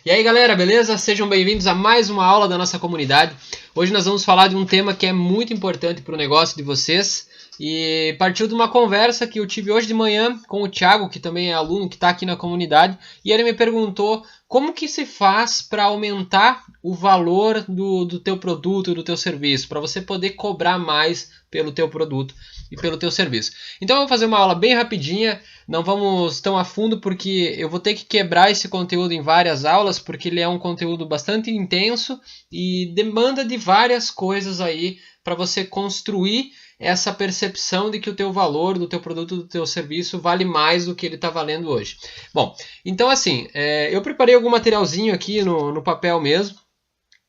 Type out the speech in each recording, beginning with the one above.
E aí galera, beleza? Sejam bem-vindos a mais uma aula da nossa comunidade. Hoje nós vamos falar de um tema que é muito importante para o negócio de vocês e partiu de uma conversa que eu tive hoje de manhã com o Thiago, que também é aluno que está aqui na comunidade, e ele me perguntou como que se faz para aumentar o valor do teu produto, do teu serviço, para você poder cobrar mais pelo teu produto e pelo teu serviço. Então eu vou fazer uma aula bem rapidinha, não vamos tão a fundo porque eu vou ter que quebrar esse conteúdo em várias aulas, porque ele é um conteúdo bastante intenso e demanda de várias coisas aí para você construir essa percepção de que o teu valor do teu produto, do teu serviço vale mais do que ele está valendo hoje. Bom, então assim, eu preparei algum materialzinho aqui no papel mesmo,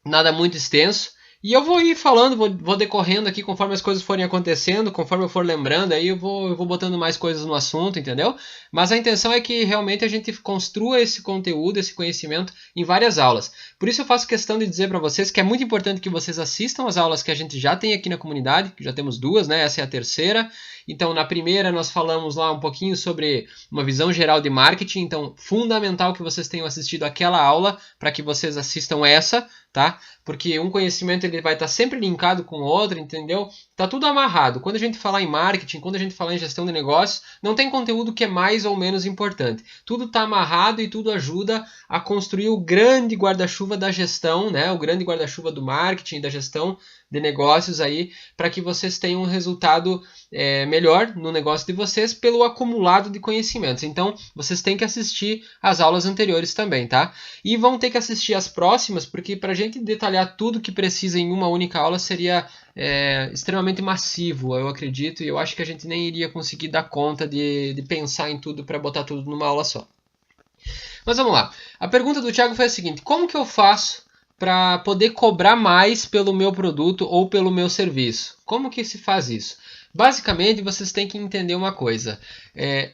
nada muito extenso. E eu vou ir falando, vou decorrendo aqui conforme as coisas forem acontecendo, conforme eu for lembrando, aí eu vou botando mais coisas no assunto, entendeu? Mas a intenção é que realmente a gente construa esse conteúdo, esse conhecimento em várias aulas. Por isso eu faço questão de dizer para vocês que é muito importante que vocês assistam as aulas que a gente já tem aqui na comunidade, que já temos duas, né? Essa é a terceira. Então, na primeira nós falamos lá um pouquinho sobre uma visão geral de marketing, então fundamental que vocês tenham assistido aquela aula para que vocês assistam essa, tá? Porque um conhecimento ele vai estar sempre linkado com o outro, entendeu? Tá tudo amarrado. Quando a gente falar em marketing, quando a gente falar em gestão de negócios, não tem conteúdo que é mais ou menos importante. Tudo está amarrado e tudo ajuda a construir o grande guarda-chuva da gestão, né? O grande guarda-chuva do marketing, da gestão de negócios aí, para que vocês tenham um resultado melhor no negócio de vocês pelo acumulado de conhecimentos. Então, vocês têm que assistir as aulas anteriores também, tá? E vão ter que assistir as próximas, porque para a gente detalhar tudo que precisa em uma única aula seria extremamente massivo, eu acredito, e eu acho que a gente nem iria conseguir dar conta de pensar em tudo para botar tudo numa aula só. Mas vamos lá. A pergunta do Thiago foi a seguinte: como que eu faço para poder cobrar mais pelo meu produto ou pelo meu serviço? Como que se faz isso? Basicamente, vocês têm que entender uma coisa.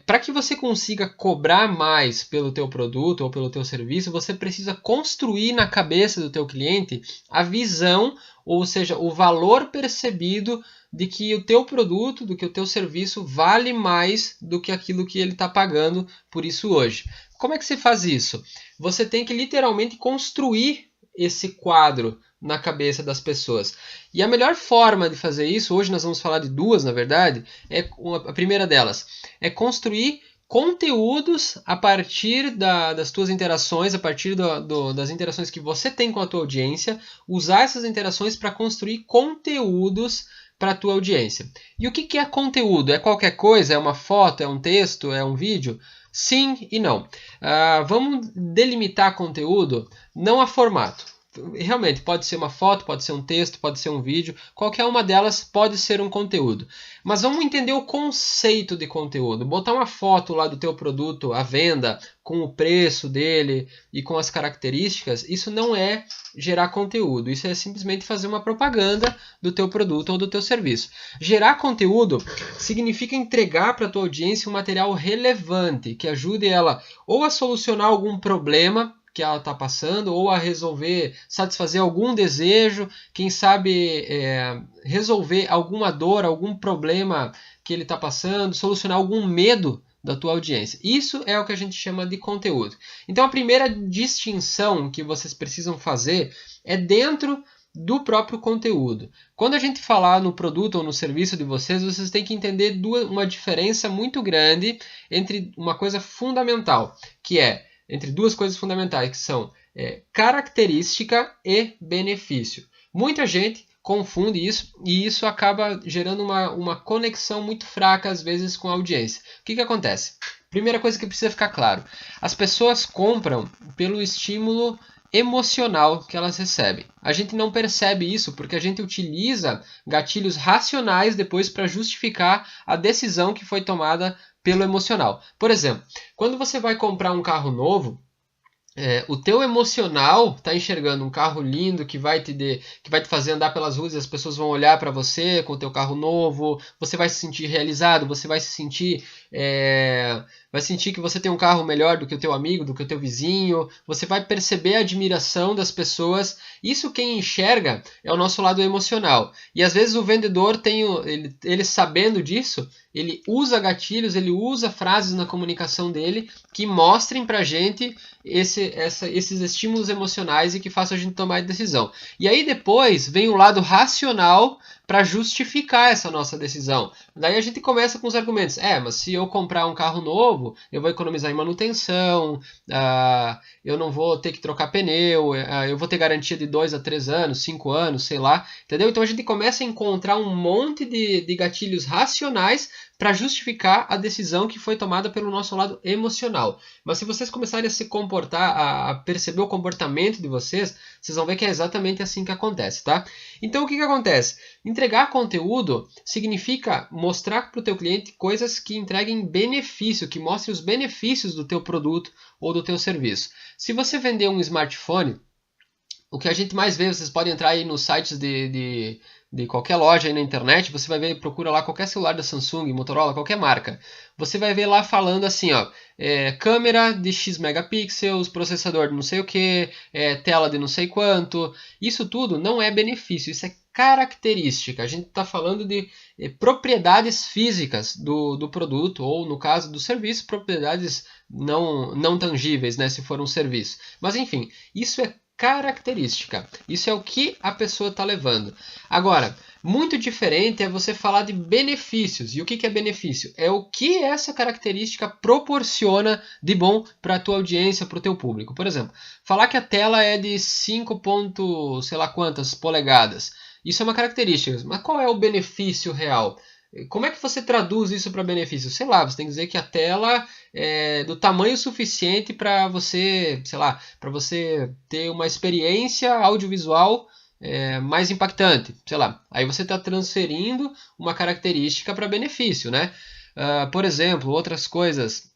Para que você consiga cobrar mais pelo teu produto ou pelo teu serviço, você precisa construir na cabeça do teu cliente a visão, ou seja, o valor percebido de que o teu produto, do que o teu serviço vale mais do que aquilo que ele está pagando por isso hoje. Como é que se faz isso? Você tem que literalmente construir esse quadro na cabeça das pessoas. E a melhor forma de fazer isso, hoje nós vamos falar de duas, na verdade, a primeira delas é construir conteúdos a partir das tuas interações, a partir das interações que você tem com a tua audiência, usar essas interações para construir conteúdos para a tua audiência. E o que é conteúdo? É qualquer coisa? É uma foto? É um texto? É um vídeo? Sim e não. Vamos delimitar conteúdo não a formato. Realmente, pode ser uma foto, pode ser um texto, pode ser um vídeo, qualquer uma delas pode ser um conteúdo. Mas vamos entender o conceito de conteúdo. Botar uma foto lá do teu produto à venda, com o preço dele e com as características, isso não é gerar conteúdo. Isso é simplesmente fazer uma propaganda do teu produto ou do teu serviço. Gerar conteúdo significa entregar para a tua audiência um material relevante, que ajude ela ou a solucionar algum problema que ela está passando, ou a resolver, satisfazer algum desejo, quem sabe resolver alguma dor, algum problema que ele está passando, solucionar algum medo da tua audiência. Isso é o que a gente chama de conteúdo. Então a primeira distinção que vocês precisam fazer é dentro do próprio conteúdo. Quando a gente falar no produto ou no serviço de vocês, vocês têm que entender uma diferença muito grande entre uma coisa fundamental, que é entre duas coisas fundamentais, que são característica e benefício. Muita gente confunde isso e isso acaba gerando uma conexão muito fraca, às vezes, com a audiência. O que acontece? Primeira coisa que precisa ficar claro: as pessoas compram pelo estímulo emocional que elas recebem. A gente não percebe isso porque a gente utiliza gatilhos racionais depois para justificar a decisão que foi tomada pelo emocional. Por exemplo, quando você vai comprar um carro novo, o teu emocional está enxergando um carro lindo que vai te fazer andar pelas ruas e as pessoas vão olhar para você com o teu carro novo, você vai se sentir realizado, você vai se sentir que você tem um carro melhor do que o teu amigo, do que o teu vizinho, você vai perceber a admiração das pessoas. Isso quem enxerga é o nosso lado emocional. E às vezes o vendedor ele sabendo disso, ele usa gatilhos, ele usa frases na comunicação dele que mostrem pra gente esses estímulos emocionais e que façam a gente tomar decisão. E aí depois vem o lado racional para justificar essa nossa decisão. Daí a gente começa com os argumentos. Mas se eu comprar um carro novo, eu vou economizar em manutenção, eu não vou ter que trocar pneu, eu vou ter garantia de 2 a 3 anos, 5 anos, sei lá. Entendeu? Então a gente começa a encontrar um monte de gatilhos racionais para justificar a decisão que foi tomada pelo nosso lado emocional. Mas se vocês começarem a se comportar, a perceber o comportamento de vocês, vocês vão ver que é exatamente assim que acontece, tá? Então o que acontece? Entregar conteúdo significa mostrar para o teu cliente coisas que entreguem benefício, que mostrem os benefícios do teu produto ou do teu serviço. Se você vender um smartphone, o que a gente mais vê, vocês podem entrar aí nos sites de qualquer loja aí na internet, você vai ver, procura lá qualquer celular da Samsung, Motorola, qualquer marca. Você vai ver lá falando assim, ó, câmera de X megapixels, processador de não sei o que, tela de não sei quanto. Isso tudo não é benefício, isso é característica. A gente está falando de propriedades físicas do produto, ou no caso do serviço, propriedades não tangíveis, né, se for um serviço. Mas enfim, isso é característica. Isso é o que a pessoa está levando. Agora, muito diferente é você falar de benefícios. E o que é benefício? É o que essa característica proporciona de bom para a tua audiência, para o teu público. Por exemplo, falar que a tela é de 5 sei lá quantas polegadas. Isso é uma característica. Mas qual é o benefício real? Como é que você traduz isso para benefício? Sei lá, você tem que dizer que a tela é do tamanho suficiente para você, sei lá, para você ter uma experiência audiovisual mais impactante, sei lá. Aí você está transferindo uma característica para benefício, né? Por exemplo, outras coisas.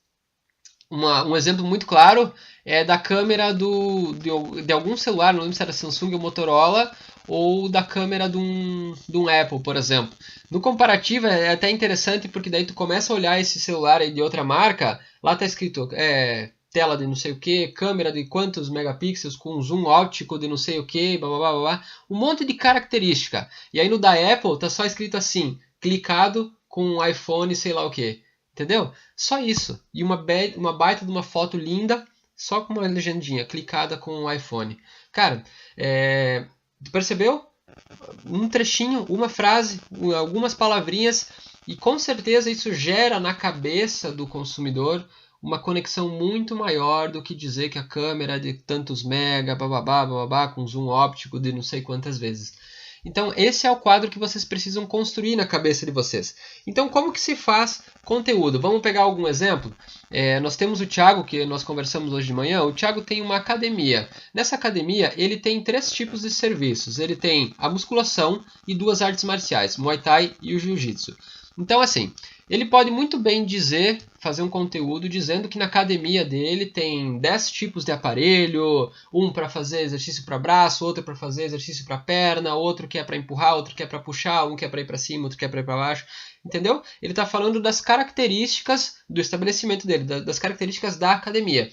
Um exemplo muito claro é da câmera de algum celular, não lembro se era Samsung ou Motorola, ou da câmera de um Apple, por exemplo. No comparativo é até interessante porque daí tu começa a olhar esse celular aí de outra marca, lá tá escrito tela de não sei o que, câmera de quantos megapixels com zoom óptico de não sei o que, blá, blá, blá, blá, um monte de característica. E aí no da Apple tá só escrito assim, clicado com um iPhone sei lá o que. Entendeu? Só isso. E uma baita de uma foto linda, só com uma legendinha, clicada com o iPhone. Cara, tu percebeu? Um trechinho, uma frase, algumas palavrinhas, e com certeza isso gera na cabeça do consumidor uma conexão muito maior do que dizer que a câmera é de tantos mega, bababá, bababá, com zoom óptico de não sei quantas vezes. Então esse é o quadro que vocês precisam construir na cabeça de vocês. Então como que se faz conteúdo? Vamos pegar algum exemplo? Nós temos o Thiago, que nós conversamos hoje de manhã. O Thiago tem uma academia. Nessa academia ele tem 3 tipos de serviços. Ele tem a musculação e 2 artes marciais, Muay Thai e o Jiu-Jitsu. Então assim, ele pode muito bem fazer um conteúdo dizendo que na academia dele tem 10 tipos de aparelho, um para fazer exercício para braço, outro para fazer exercício para perna, outro que é para empurrar, outro que é para puxar, um que é para ir para cima, outro que é para ir para baixo, entendeu? Ele está falando das características do estabelecimento dele, das características da academia.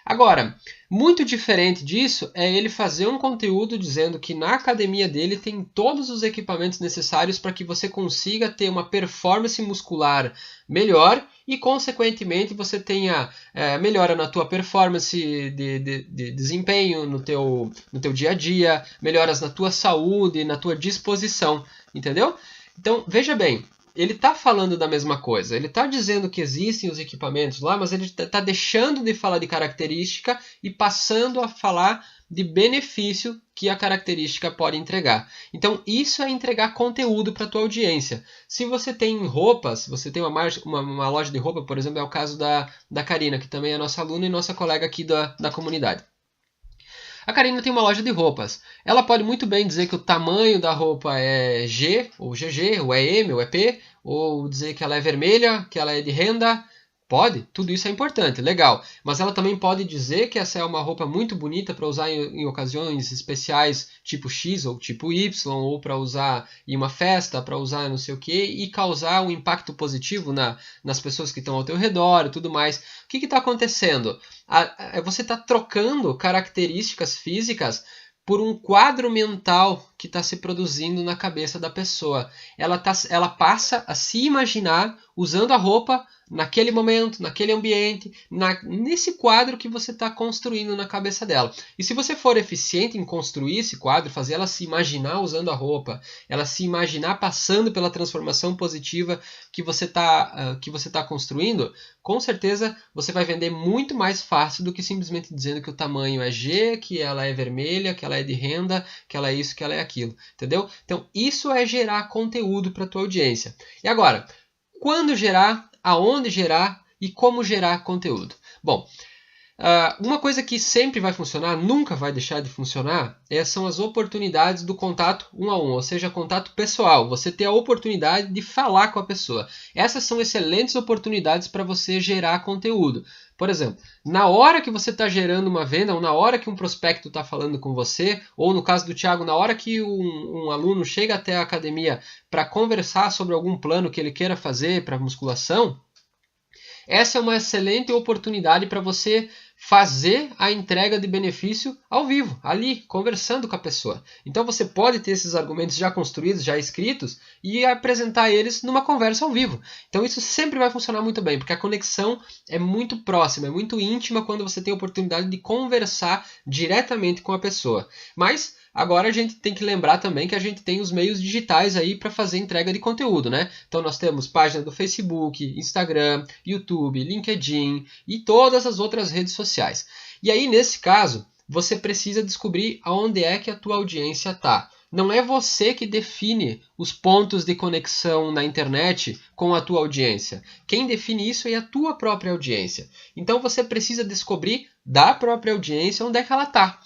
Agora, muito diferente disso é ele fazer um conteúdo dizendo que na academia dele tem todos os equipamentos necessários para que você consiga ter uma performance muscular melhor e, consequentemente, você tenha melhora na tua performance de desempenho no teu dia a dia, melhoras na tua saúde, na tua disposição, entendeu? Então, veja bem. Ele está falando da mesma coisa, ele está dizendo que existem os equipamentos lá, mas ele está deixando de falar de característica e passando a falar de benefício que a característica pode entregar. Então isso é entregar conteúdo para a tua audiência. Se você tem roupas, você tem uma loja de roupa, por exemplo, é o caso da Karina, que também é nossa aluna e nossa colega aqui da comunidade. A Karina tem uma loja de roupas. Ela pode muito bem dizer que o tamanho da roupa é G, ou GG, ou é M, ou é P, ou dizer que ela é vermelha, que ela é de renda. Pode, tudo isso é importante, legal. Mas ela também pode dizer que essa é uma roupa muito bonita para usar em ocasiões especiais tipo X ou tipo Y, ou para usar em uma festa, para usar não sei o que, e causar um impacto positivo nas pessoas que estão ao teu redor e tudo mais. O que está acontecendo? Você está trocando características físicas por um quadro mental que está se produzindo na cabeça da pessoa. Ela passa a se imaginar usando a roupa naquele momento, naquele ambiente, nesse quadro que você está construindo na cabeça dela. E se você for eficiente em construir esse quadro, fazer ela se imaginar usando a roupa, ela se imaginar passando pela transformação positiva que você tá construindo, com certeza você vai vender muito mais fácil do que simplesmente dizendo que o tamanho é G, que ela é vermelha, que ela é de renda, que ela é isso, que ela é aquilo. Entendeu? Então, isso é gerar conteúdo para a tua audiência. E agora, quando gerar, aonde gerar e como gerar conteúdo? Bom, uma coisa que sempre vai funcionar, nunca vai deixar de funcionar, são as oportunidades do contato 1 a 1, ou seja, contato pessoal. Você ter a oportunidade de falar com a pessoa. Essas são excelentes oportunidades para você gerar conteúdo. Por exemplo, na hora que você está gerando uma venda, ou na hora que um prospecto está falando com você, ou no caso do Thiago, na hora que um aluno chega até a academia para conversar sobre algum plano que ele queira fazer para musculação, essa é uma excelente oportunidade para você fazer a entrega de benefício ao vivo, ali, conversando com a pessoa. Então você pode ter esses argumentos já construídos, já escritos, e apresentar eles numa conversa ao vivo. Então isso sempre vai funcionar muito bem, porque a conexão é muito próxima, é muito íntima quando você tem a oportunidade de conversar diretamente com a pessoa. Mas agora a gente tem que lembrar também que a gente tem os meios digitais aí para fazer entrega de conteúdo, né? Então nós temos página do Facebook, Instagram, YouTube, LinkedIn e todas as outras redes sociais. E aí, nesse caso, você precisa descobrir aonde é que a tua audiência está. Não é você que define os pontos de conexão na internet com a tua audiência. Quem define isso é a tua própria audiência. Então você precisa descobrir da própria audiência onde é que ela está.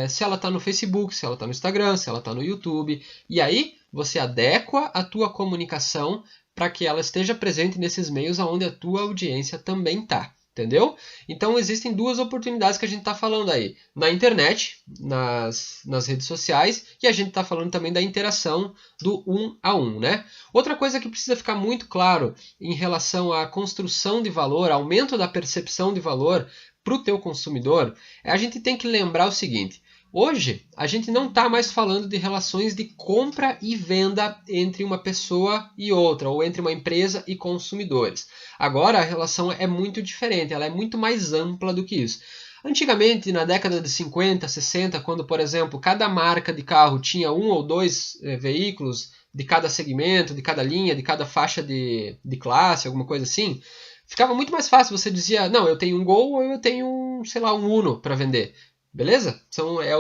Se ela está no Facebook, se ela está no Instagram, se ela está no YouTube. E aí você adequa a tua comunicação para que ela esteja presente nesses meios onde a tua audiência também está. Entendeu? Então existem duas oportunidades que a gente está falando aí. Na internet, nas redes sociais, e a gente está falando também da interação do 1 a 1, né? Outra coisa que precisa ficar muito claro em relação à construção de valor, aumento da percepção de valor para o teu consumidor, a gente tem que lembrar o seguinte: hoje a gente não está mais falando de relações de compra e venda entre uma pessoa e outra, ou entre uma empresa e consumidores. Agora a relação é muito diferente, ela é muito mais ampla do que isso. Antigamente, na década de 50, 60, quando, por exemplo, cada marca de carro tinha um ou dois veículos de cada segmento, de cada linha, de cada faixa de classe, alguma coisa assim, ficava muito mais fácil. Você dizia, não, eu tenho um Gol ou eu tenho, sei lá, um Uno para vender. Beleza?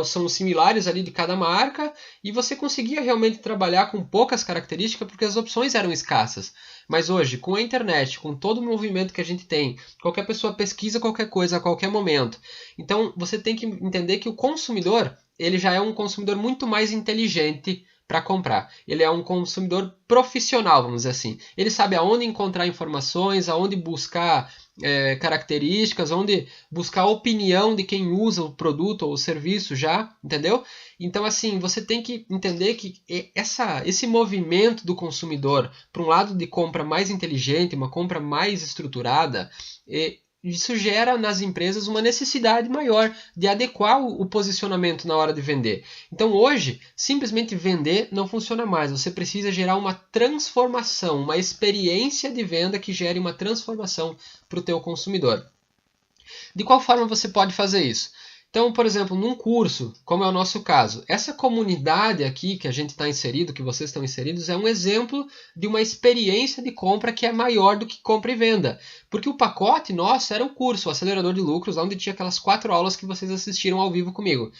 São similares ali de cada marca e você conseguia realmente trabalhar com poucas características porque as opções eram escassas. Mas hoje, com a internet, com todo o movimento que a gente tem, qualquer pessoa pesquisa qualquer coisa a qualquer momento. Então, você tem que entender que o consumidor, ele já é um consumidor muito mais inteligente para comprar. Ele é um consumidor profissional, vamos dizer assim. Ele sabe aonde encontrar informações, aonde buscar características, onde buscar a opinião de quem usa o produto ou o serviço já, entendeu? Então, assim, você tem que entender que esse movimento do consumidor para um lado de compra mais inteligente, uma compra mais estruturada, isso gera nas empresas uma necessidade maior de adequar o posicionamento na hora de vender. Então hoje, simplesmente vender não funciona mais. Você precisa gerar uma transformação, uma experiência de venda que gere uma transformação para o teu consumidor. De qual forma você pode fazer isso? Então, por exemplo, num curso, como é o nosso caso, essa comunidade aqui que a gente está inserido, que vocês estão inseridos, é um exemplo de uma experiência de compra que é maior do que compra e venda. Porque o pacote nosso era o curso, o acelerador de lucros, onde tinha aquelas 4 aulas que vocês assistiram ao vivo comigo.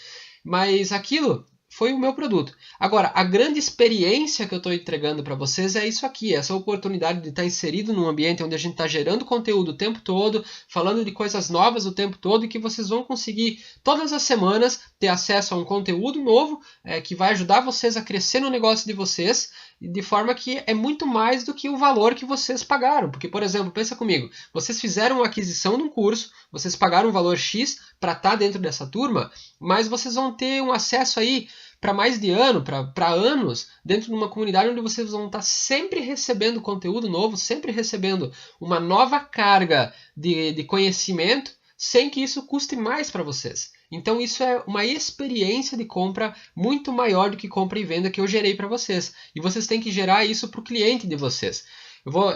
Mas aquilo foi o meu produto. Agora, a grande experiência que eu estou entregando para vocês é isso aqui, essa oportunidade de estar inserido num ambiente onde a gente está gerando conteúdo o tempo todo, falando de coisas novas o tempo todo e que vocês vão conseguir todas as semanas ter acesso a um conteúdo novo que vai ajudar vocês a crescer no negócio de vocês, de forma que é muito mais do que o valor que vocês pagaram. Porque, por exemplo, pensa comigo, vocês fizeram uma aquisição de um curso, vocês pagaram um valor X para estar dentro dessa turma, mas vocês vão ter um acesso aí para mais de ano, para anos, dentro de uma comunidade onde vocês vão estar sempre recebendo conteúdo novo, sempre recebendo uma nova carga de conhecimento, sem que isso custe mais para vocês. Então isso é uma experiência de compra muito maior do que compra e venda que eu gerei para vocês. E vocês têm que gerar isso para o cliente de vocês.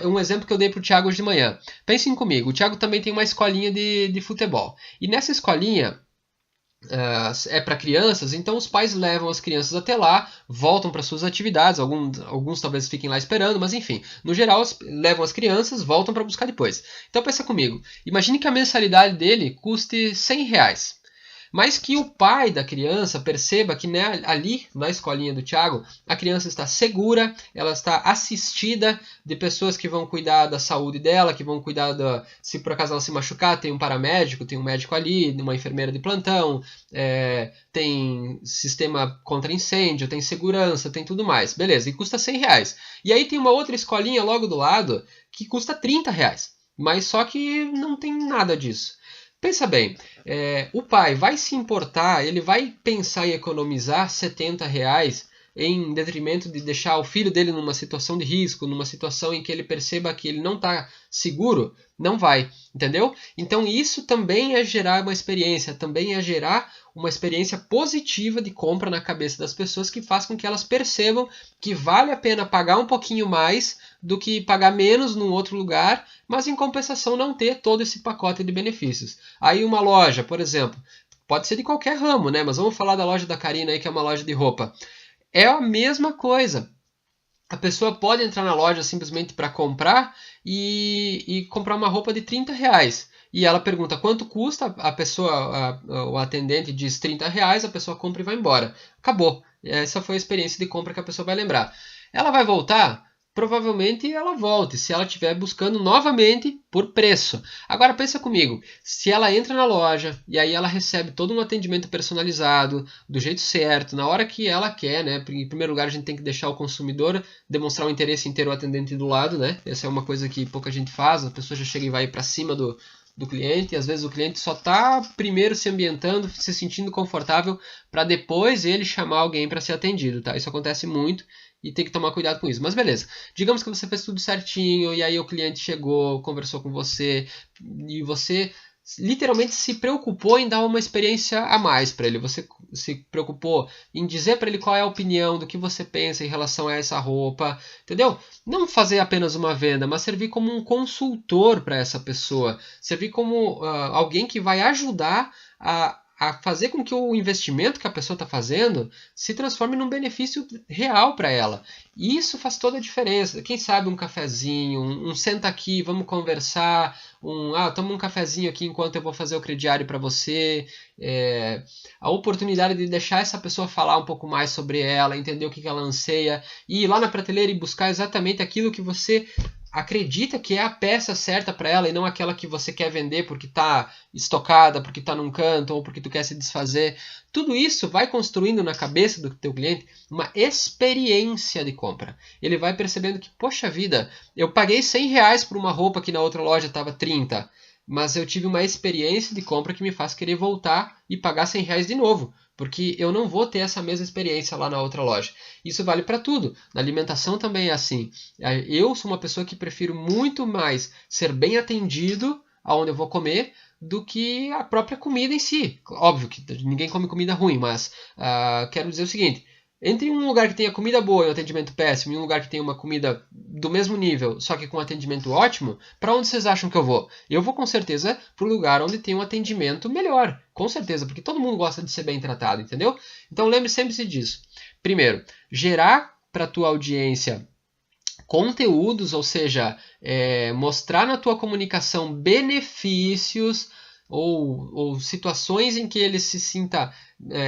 Um exemplo que eu dei para o Thiago hoje de manhã. Pensem comigo, o Thiago também tem uma escolinha de futebol. E nessa escolinha é para crianças, então os pais levam as crianças até lá, voltam para suas atividades, alguns talvez fiquem lá esperando, mas enfim, no geral levam as crianças, voltam para buscar depois. Então pensa comigo, imagine que a mensalidade dele custe R$100. Mas que o pai da criança perceba que, né, ali na escolinha do Thiago, a criança está segura, ela está assistida de pessoas que vão cuidar da saúde dela, que vão cuidar se por acaso ela se machucar, tem um paramédico, tem um médico ali, uma enfermeira de plantão, tem sistema contra incêndio, tem segurança, tem tudo mais. Beleza, e custa R$100. E aí tem uma outra escolinha logo do lado que custa R$30, mas só que não tem nada disso. Pensa bem, o pai vai se importar, ele vai pensar em economizar R$70 em detrimento de deixar o filho dele numa situação de risco, numa situação em que ele perceba que ele não está seguro? Não vai, entendeu? Então isso também é gerar uma experiência, também é gerar uma experiência positiva de compra na cabeça das pessoas que faz com que elas percebam que vale a pena pagar um pouquinho mais do que pagar menos num outro lugar, mas em compensação não ter todo esse pacote de benefícios. Aí uma loja, por exemplo, pode ser de qualquer ramo, né? Mas vamos falar da loja da Karina aí, que é uma loja de roupa. É a mesma coisa. A pessoa pode entrar na loja simplesmente para comprar e comprar uma roupa de R$30. E ela pergunta quanto custa, a pessoa, o atendente diz R$30, a pessoa compra e vai embora. Acabou. Essa foi a experiência de compra que a pessoa vai lembrar. Ela vai voltar? Provavelmente ela volte, se ela estiver buscando novamente por preço. Agora pensa comigo, se ela entra na loja e aí ela recebe todo um atendimento personalizado, do jeito certo, na hora que ela quer, né? Em primeiro lugar a gente tem que deixar o consumidor demonstrar o interesse em ter o atendente do lado, né? Essa é uma coisa que pouca gente faz, a pessoa já chega e vai para cima do cliente, e às vezes o cliente só está primeiro se ambientando, se sentindo confortável, para depois ele chamar alguém para ser atendido, tá? Isso acontece muito e tem que tomar cuidado com isso. Mas beleza, digamos que você fez tudo certinho e aí o cliente chegou, conversou com você e você literalmente se preocupou em dar uma experiência a mais para ele. Você se preocupou em dizer para ele qual é a opinião, do que você pensa em relação a essa roupa, entendeu? Não fazer apenas uma venda, mas servir como um consultor para essa pessoa, servir como alguém que vai ajudar a fazer com que o investimento que a pessoa está fazendo se transforme num benefício real para ela. E isso faz toda a diferença. Quem sabe um cafezinho, um senta aqui, vamos conversar, toma um cafezinho aqui enquanto eu vou fazer o crediário para você. A oportunidade de deixar essa pessoa falar um pouco mais sobre ela, entender o que ela anseia, e ir lá na prateleira e buscar exatamente aquilo que você acredita que é a peça certa para ela e não aquela que você quer vender porque está estocada, porque está num canto ou porque tu quer se desfazer. Tudo isso vai construindo na cabeça do teu cliente uma experiência de compra. Ele vai percebendo que, poxa vida, eu paguei R$100 por uma roupa que na outra loja estava 30, mas eu tive uma experiência de compra que me faz querer voltar e pagar R$100 de novo, porque eu não vou ter essa mesma experiência lá na outra loja. Isso vale para tudo. Na alimentação também é assim. Eu sou uma pessoa que prefiro muito mais ser bem atendido aonde eu vou comer do que a própria comida em si. Óbvio que ninguém come comida ruim, mas quero dizer o seguinte: entre um lugar que tenha comida boa e um atendimento péssimo e um lugar que tenha uma comida do mesmo nível, só que com um atendimento ótimo, para onde vocês acham que eu vou? Eu vou com certeza para o lugar onde tem um atendimento melhor. Com certeza, porque todo mundo gosta de ser bem tratado, entendeu? Então lembre sempre-se disso. Primeiro, gerar para a tua audiência conteúdos, ou seja, mostrar na tua comunicação benefícios ou situações em que ele se sinta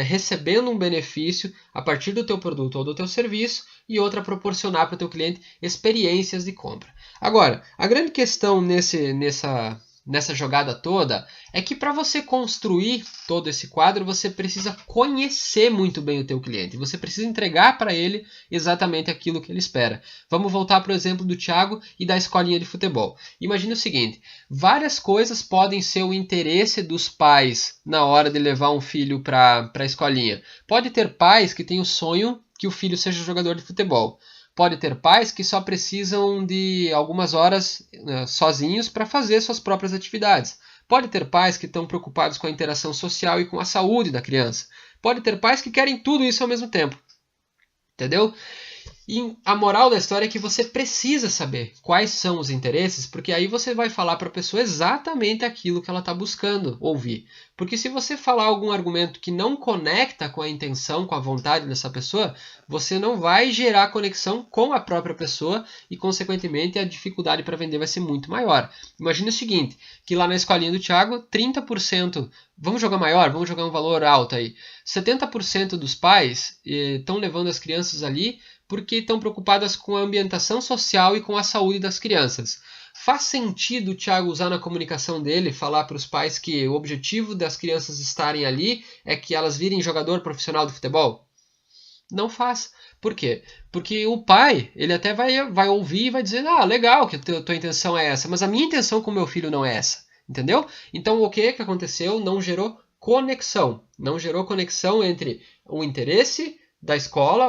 recebendo um benefício a partir do teu produto ou do teu serviço, e outra, proporcionar para o teu cliente experiências de compra. Agora, a grande questão nessa jogada toda é que para você construir todo esse quadro, você precisa conhecer muito bem o teu cliente. Você precisa entregar para ele exatamente aquilo que ele espera. Vamos voltar para o exemplo do Thiago e da escolinha de futebol. Imagina o seguinte: várias coisas podem ser o interesse dos pais na hora de levar um filho para a escolinha. Pode ter pais que têm o sonho que o filho seja jogador de futebol. Pode ter pais que só precisam de algumas horas sozinhos para fazer suas próprias atividades. Pode ter pais que estão preocupados com a interação social e com a saúde da criança. Pode ter pais que querem tudo isso ao mesmo tempo. Entendeu? E a moral da história é que você precisa saber quais são os interesses, porque aí você vai falar para a pessoa exatamente aquilo que ela está buscando ouvir. Porque se você falar algum argumento que não conecta com a intenção, com a vontade dessa pessoa, você não vai gerar conexão com a própria pessoa e, consequentemente, a dificuldade para vender vai ser muito maior. Imagine o seguinte, que lá na escolinha do Thiago, 30%, vamos jogar maior, vamos jogar um valor alto aí, 70% dos pais estão levando as crianças ali porque estão preocupadas com a ambientação social e com a saúde das crianças. Faz sentido o Thiago usar na comunicação dele, falar para os pais que o objetivo das crianças estarem ali é que elas virem jogador profissional de futebol? Não faz. Por quê? Porque o pai, ele até vai ouvir e vai dizer, legal que a tua intenção é essa, mas a minha intenção com o meu filho não é essa. Entendeu? Então o que aconteceu? Não gerou conexão. Não gerou conexão entre o interesse da escola,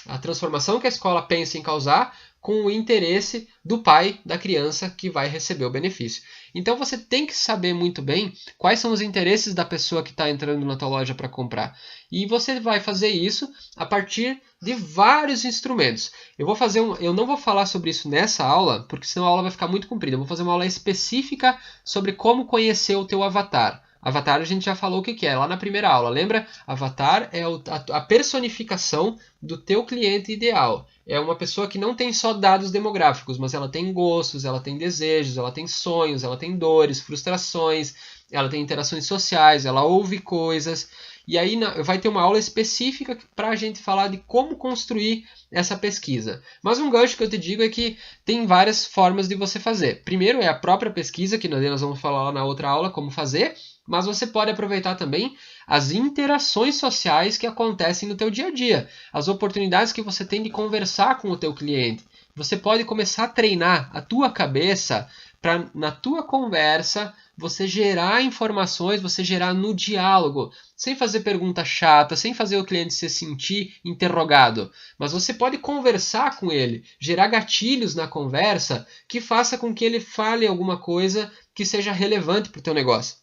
a transformação que a escola pensa em causar, com o interesse do pai da criança que vai receber o benefício. Então você tem que saber muito bem quais são os interesses da pessoa que está entrando na tua loja para comprar. E você vai fazer isso a partir de vários instrumentos. Eu não vou falar sobre isso nessa aula, porque senão a aula vai ficar muito comprida. Eu vou fazer uma aula específica sobre como conhecer o teu avatar. Avatar a gente já falou o que é, lá na primeira aula, lembra? Avatar é a personificação do teu cliente ideal. É uma pessoa que não tem só dados demográficos, mas ela tem gostos, ela tem desejos, ela tem sonhos, ela tem dores, frustrações, ela tem interações sociais, ela ouve coisas. E aí vai ter uma aula específica para a gente falar de como construir essa pesquisa. Mas um gancho que eu te digo é que tem várias formas de você fazer. Primeiro é a própria pesquisa, que nós vamos falar lá na outra aula como fazer, mas você pode aproveitar também as interações sociais que acontecem no teu dia a dia, as oportunidades que você tem de conversar com o teu cliente. Você pode começar a treinar a tua cabeça para, na tua conversa, você gerar informações, você gerar no diálogo, sem fazer pergunta chata, sem fazer o cliente se sentir interrogado. Mas você pode conversar com ele, gerar gatilhos na conversa que faça com que ele fale alguma coisa que seja relevante para o teu negócio.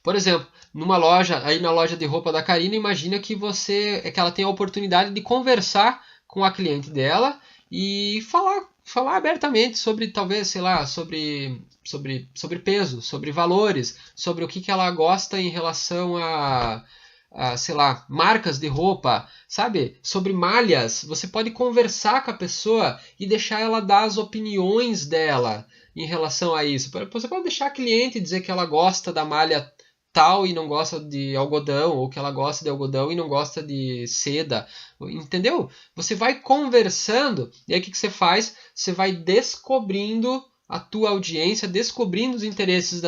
Por exemplo, numa loja, aí na loja de roupa da Karina, imagina que ela tem a oportunidade de conversar com a cliente dela e falar abertamente sobre, talvez, sei lá, sobre peso, sobre valores, sobre o que ela gosta em relação a, sei lá, marcas de roupa, sabe? Sobre malhas. Você pode conversar com a pessoa e deixar ela dar as opiniões dela em relação a isso. Você pode deixar a cliente dizer que ela gosta da malha tal e não gosta de algodão, ou que ela gosta de algodão e não gosta de seda, entendeu? Você vai conversando e aí o que você faz? Você vai descobrindo a tua audiência, descobrindo os interesses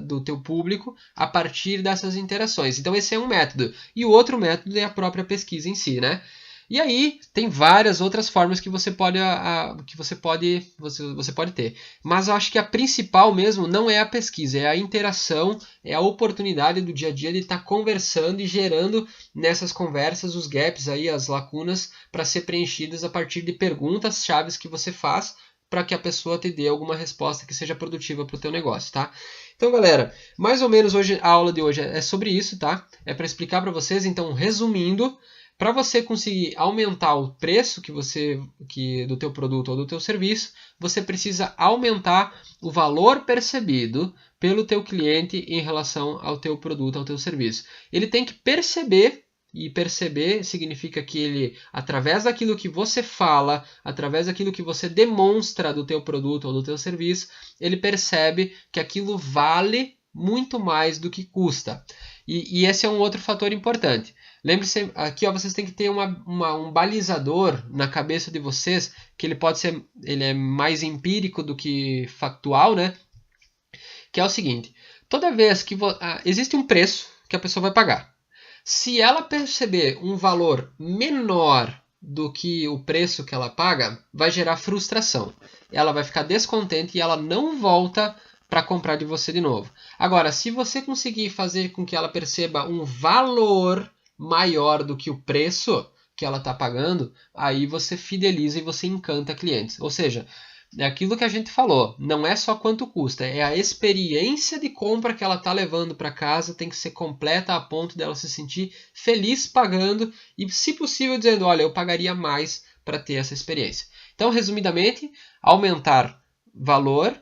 do teu público a partir dessas interações. Então esse é um método. E o outro método é a própria pesquisa em si, né? E aí tem várias outras formas que você pode ter. Mas eu acho que a principal mesmo não é a pesquisa, é a interação, é a oportunidade do dia a dia de estar conversando e gerando nessas conversas os gaps aí, as lacunas para ser preenchidas a partir de perguntas chaves que você faz para que a pessoa te dê alguma resposta que seja produtiva para o teu negócio, tá? Então, galera, mais ou menos hoje a aula de hoje é sobre isso, tá? É para explicar para vocês, então, resumindo, para você conseguir aumentar o preço do teu produto ou do teu serviço, você precisa aumentar o valor percebido pelo teu cliente em relação ao teu produto, ao teu serviço. Ele tem que perceber, e perceber significa que ele, através daquilo que você fala, através daquilo que você demonstra do teu produto ou do teu serviço, ele percebe que aquilo vale muito mais do que custa. E esse é um outro fator importante. Lembre-se, aqui ó, vocês têm que ter um balizador na cabeça de vocês, que ele é mais empírico do que factual, né? Que é o seguinte, toda vez que existe um preço que a pessoa vai pagar. Se ela perceber um valor menor do que o preço que ela paga, vai gerar frustração. Ela vai ficar descontente e ela não volta para comprar de você de novo. Agora, se você conseguir fazer com que ela perceba um valor maior do que o preço que ela está pagando, aí você fideliza e você encanta clientes. Ou seja, é aquilo que a gente falou, não é só quanto custa, é a experiência de compra que ela está levando para casa, tem que ser completa a ponto dela se sentir feliz pagando e, se possível, dizendo, olha, eu pagaria mais para ter essa experiência. Então, resumidamente, aumentar valor,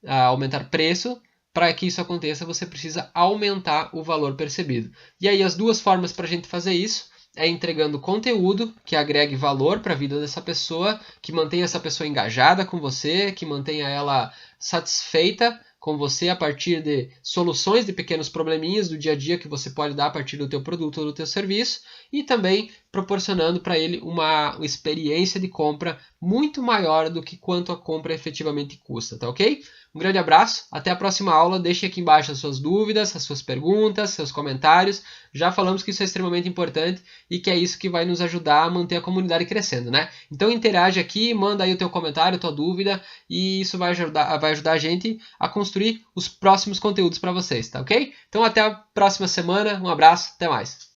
aumentar preço. Para que isso aconteça, você precisa aumentar o valor percebido. E aí as duas formas para a gente fazer isso é entregando conteúdo que agregue valor para a vida dessa pessoa, que mantenha essa pessoa engajada com você, que mantenha ela satisfeita com você a partir de soluções de pequenos probleminhas do dia a dia que você pode dar a partir do teu produto ou do teu serviço, e também proporcionando para ele uma experiência de compra muito maior do que quanto a compra efetivamente custa, tá ok? Um grande abraço, até a próxima aula, deixe aqui embaixo as suas dúvidas, as suas perguntas, seus comentários. Já falamos que isso é extremamente importante e que é isso que vai nos ajudar a manter a comunidade crescendo, né? Então interage aqui, manda aí o teu comentário, tua dúvida, e isso vai ajudar a gente a construir os próximos conteúdos para vocês, tá ok? Então até a próxima semana, um abraço, até mais!